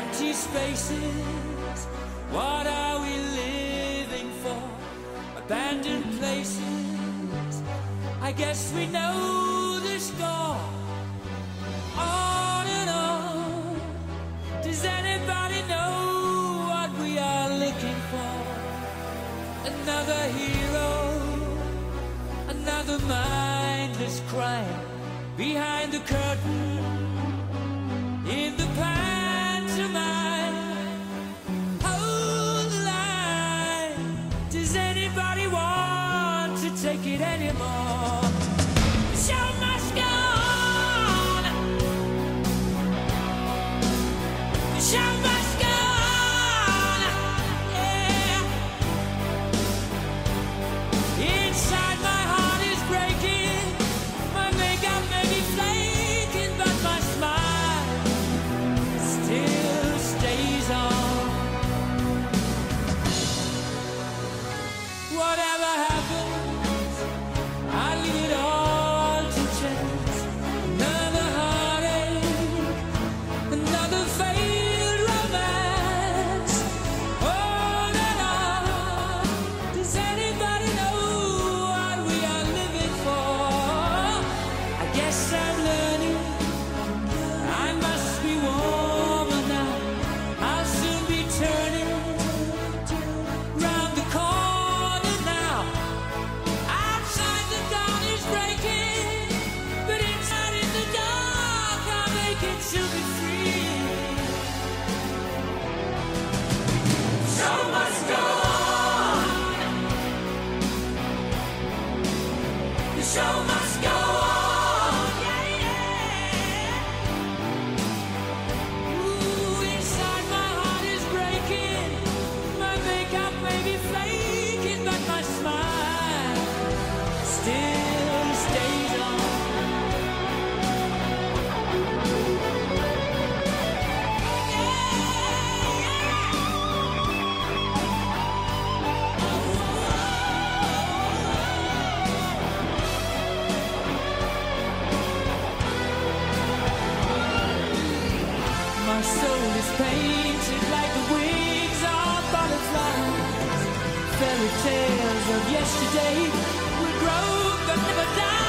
empty spaces. What are we living for? Abandoned places. I guess we know the score. On and on. Does anybody know what we are looking for? Another hero, another mindless crime behind the curtain. In the pantomime, hold the line. Does anybody want to take it anymore? The show must go on. The show must go on. Yeah. Inside my heart is breaking. My makeup may be flaking, but my smile still stays on. Whatever happens, I leave it all to chance. Another heartache, another failed romance. On and on. Does anybody know what we are living for? I guess I'm learning. I must be warmer now. I'll soon be turning round the corner now. Outside the dawn is breaking, but inside in the dark I'll make it to be free. Show must go on. The show must go on. Yeah, yeah. Ooh, inside my heart is breaking. My makeup may be flaking, but my smile still stays on. My soul is painted like the wings of butterflies. Fairy tales of yesterday will grow but never die.